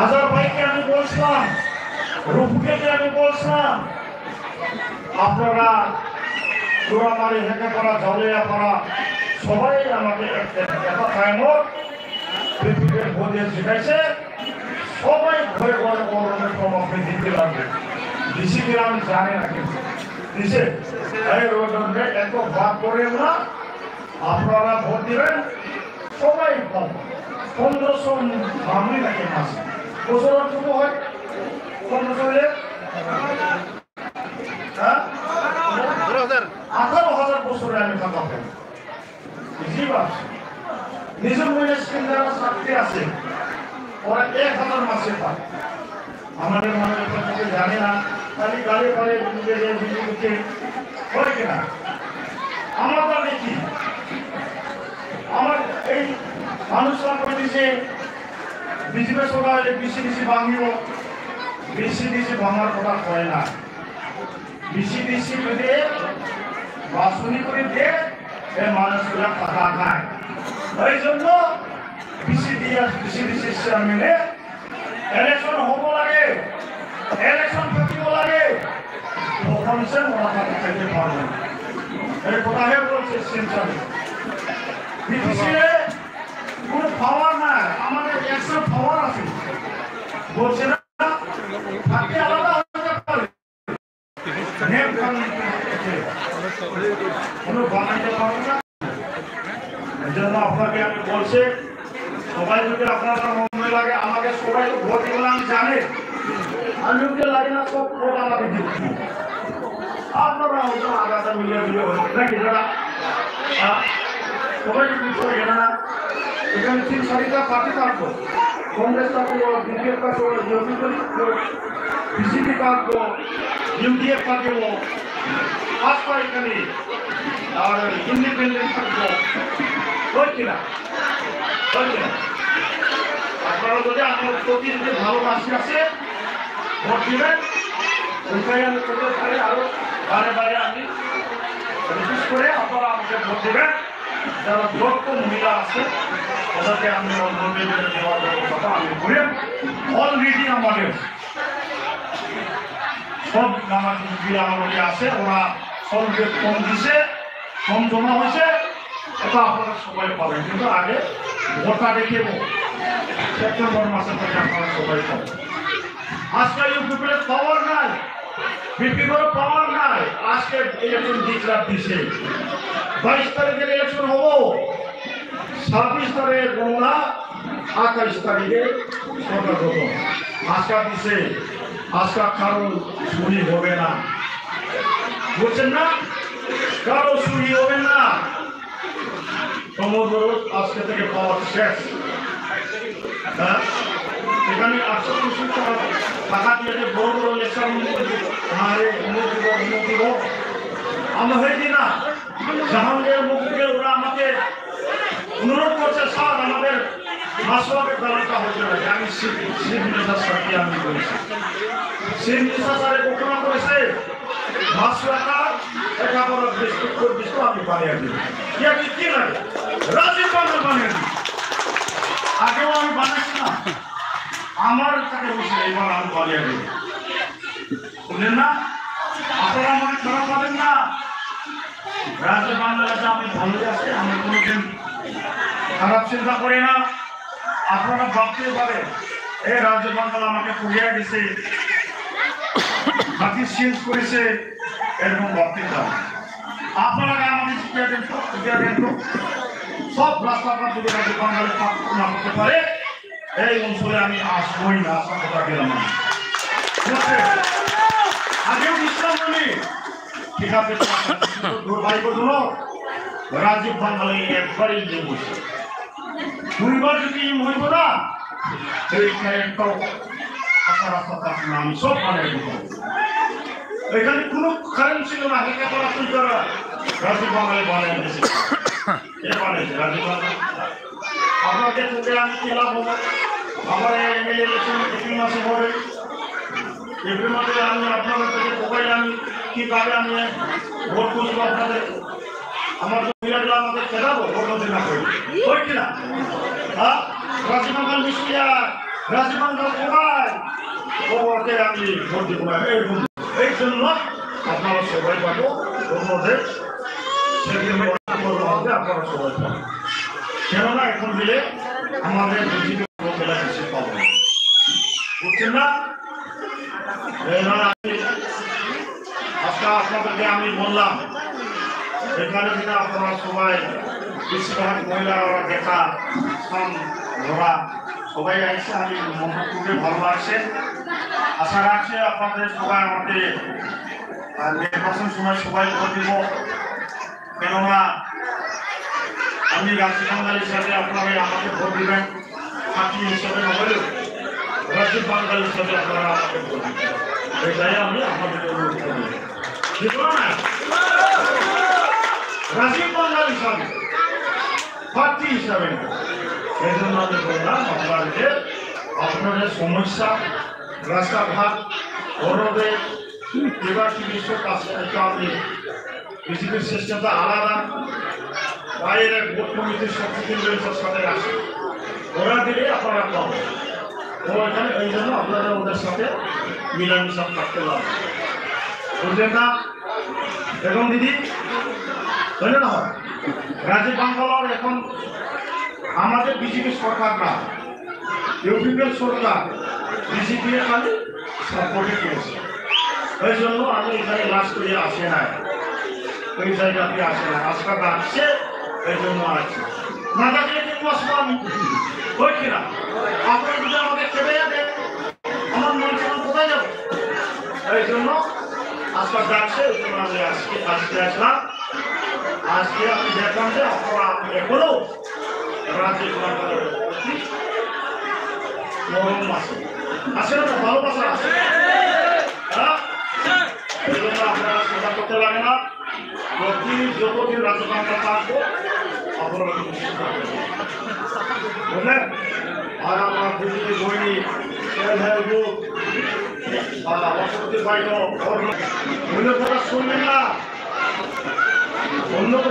আজার ভাইকে আমি বলছিলাম, রূপকে আমি বলছিলাম, আপনারা চোরামারি হেঁকে পড়া জলিয়া পড়া সবাই আমাকে একটা টাইমত পৃথিবীর বোঝে শিখাইছে। সবাই ঘরে ঘরে গরমের কমকে দিতে লাগবে। ডিসিকে আমি জানি না, কিন্তু দিছে এত ভাগ করে না। আপনারা ভোট দিবেন, সবাই কম 1500 মামলি নাকি মাসে বছর শুরু হয় 1500 হলে 18,000 বছরে আমি টাকা পাই। বুঝতেই পারছি নিজের মনে স্কিম যারা চাকরি আছে ওরা 1000 মাসে পায়। আমাদের মনে জানি না, খালি গাড়ি পালে নিজেকে হয় কিনা। আমরা দেখি আমার এই মানুষরা দিছে বিজনেস ওরা হলে বেশি বেশি ভাঙিব, বেশি বেশি ভাঙার কথা কয় না। বেশি বেশি করে বাসনি করে দিয়ে এই মানুষগুলা টাকা খায়। এই জন্য বেশি দিয়ে বেশি বেশি চেয়ারম্যানে ইলেকশন হব লাগে, ইলেকশন থাকিব লাগে, তখন সে ওরা টাকা খাইতে পারবে। এই কথাহে বলছে সেন্ট্রালে বিটিসিরে কোনো পাওয়ার নাই, আমাদের 100 পাওয়ার আছে বলছে না, থাকতে আলাদা হতে পারে নিয়ম কানুন কোনো বানাইতে পারবে না। এই জন্য আপনাকে আমি বলছি, সবাই যদি আপনারা মনে লাগে আমাকে সবাই ভোট দিবেন, আমি জানি আমি লাগে না, সব ভোট আমাকে দিচ্ছি। আপনারা হয়তো আলাদা মিলিয়ে মিলিয়ে হচ্ছে নাকি যারা সবাই করে না। এখানে 3-4টা পার্টি থাকবো, কংগ্রেস থাকবো, বিজেপি থাকবো, বিজেপি থাকবো, ইউডিএফ থাকবো, ভাজপা এখানে আর ইন্ডিপেন্ডেন্ট থাকবো। কিনা আপনারা যদি আমার প্রতি যদি ভালোবাসি আছে ভোট দিবেন, ওইটাই আমি চোখের ধারে আরো বারে বারে আমি বিশেষ করে আপনারা আমাকে ভোট দেবেন। যারা যোগ্য মহিলা আছে ওদেরকে আমি দেওয়ার ব্যবস্থা আমি করে অলরেডি আমাদের সব আমাদের আছে, ওরা সবকে কম দিছে, কম জমা হয়েছে, এটা আপনারা সবাই পাবেন। কিন্তু আগে ভোটটা দেখিব সেপ্টেম্বর মাসের থেকে আপনারা সবাই পাবেন। আজকে ইউটিউবের পাওয়ার নাই, বিপির পাওয়ার নাই। আজকে ইলেকশন ডিক্লার দিছে, 22 তারিখের ইলেকশন হবো, 26 তারিখে গণনা, 28 তারিখে সরকার হবো। আজকা দিছে, আজকা কারো চুরি হবে না, বুঝছেন না, কারো চুরি হবে না। সমগ্র আজকে থেকে পাওয়ার শেষ। এখানে 800 টাকা দিয়ে যে বড় বড় ইলেকশন আমরা হয়েছি না। জাহাঙ্গীর মুখকে ওরা আমাকে অনুরোধ করছে, স্যার আমাদের মাসওয়াকের ব্যাপারটা হতে পারে। আমি সাথে আমি করেছি, স্যারের ঘোষণা করেছে মাসওয়াকা একেবারে বিস্কুট আমি বানিয়ে দিই। কি লাগে রাজীব বাংলা বানিয়ে দিই, আগেও আমি বানাইছি না, আমার তাকে বসে এবার আমি বানিয়ে দিই। বুঝলেন না, আপনারা আমাকে খারাপ পাবেন না। রাজ্য বাংলাতে আমি ভালো আছি, আমি কোনোদিন খারাপ চিন্তা করি না। আপনারা ভাবতে পারে এই রাজ্য বাংলা আমাকে পুড়িয়ে দিছে, বাকি চেঞ্জ করেছে, এরকম ভাবতে চান। আপনারা আমাকে শিখিয়ে দেন সব রাস্তাঘাট যদি রাজ্য বাংলায় না করতে পারে এই অঞ্চলে আমি আসবই না, আসার কথা গেলাম না। আগেও বিশ্বাস করি, ঠিক আছে দুর্ভাগ্য রাজীব বাংলায় একবারই ইয়ে বসে, 2বার যদি ইম হইব না আমি সব বানিয়ে দেবো। এখানে কোনো কারণ ছিল না, হেঁকে করা তুই করা রাজীব বাংলায় বানিয়ে দিয়েছে, রাজীব বাংলা। আপনাকে চোখে আমি কি লাভ হবো? আমার এমএলএ ইলেকশন এপ্রিল মাসে হবে, এপ্রিল মাসে আমি আপনাদের থেকে সবাই আমি কীভাবে আমি ভোট করবো আপনাদের, আমার মহিলাগুলো আমাদের খেলাবো ভোট হতে না করি, ওই কিনা? হ্যাঁ, রাজীব বাংলা মিশিয়া রাজীব বাঙ্গাল কোথায় ওকে আমি ভোট দিব না এই জন্য আপনারা সবাই পাবো অন্যদের সেদিন হবে আপনারা সবাই পাবো কেননা এখন দিলে আমাদের বিজেপি লোকেরা বেশি পাবো বুঝছেন না আজকে আপনাদেরকে আমি বললাম এখানে দিনে আপনারা সবাই বেশিরভাগ মহিলা দেখা স্থান ঘোরা সবাই আসছে আমি মনটা খুবই ভালো লাগছে আশা রাখছি আপনাদের সবাই আমাকে নির্বাচন সময় সবাই ভোট দিব কেননা আমি রাজীব বাঙ্গাল হিসাবে আপনারা আমাকে ভোট দিবেন সাথী হিসাবে হলেও রাজীব বাঙ্গাল হিসাবে আপনারা আমাকে ভোট দিবেন এটাই আমি আপনাদেরকে অনুরোধ করি রাজীব বাঙ্গাল হিসাবে প্রার্থী হিসাবে এই জন্য আমি বললাম আপনাদের সমস্যা রাস্তাঘাট বড়দের এবার চিকিৎসক কাছে আমি বিজেপির সিস্টেমটা আলাদা বাইরে ভোট কমিটির সবচেয়ে সাথে আসে ওরা দিলে আপনারা পাবেন ও এখানে এই জন্য আপনারা ওদের সাথে মিলামিশা থাকতে পারবেন বুঝলেন না দেখুন দিদি বুঝলেন না রাজীব বাঙ্গাল এখন আমাদের বিজেপি সরকার না ইউপিপিএল সরকার বিজেপি খালি সাপোর্টে করেছে ওই জন্য আমি এখানে লাস্ট করে আসে নাই ওই জায়গাতে আসে না আজকে আসছে এই জন্য আছে না থাকলে কিন্তু আসবো আমি ওই কিনা আপনার যদি আমাকে খেতে যাবে আমার মন সমান কোথায় যাবো এই জন্য আজকে ডাকছে ওই জন্য আমি আজকে আসলাম আজকে আমি দেখলাম যে আপনারা এখনো রাজীব বাঙ্গালের প্রতি মরম আছে না ভালোবাসা আছে এই জন্য আপনারা চিন্তা করতে লাগে না যতদিন রাজীব বাঙ্গাল থাকবো আপনারা বুঝলেন আর আমার দিদি বইনি অসুবিধে পাইল অন্য কথা শুনবেন না অন্য কথা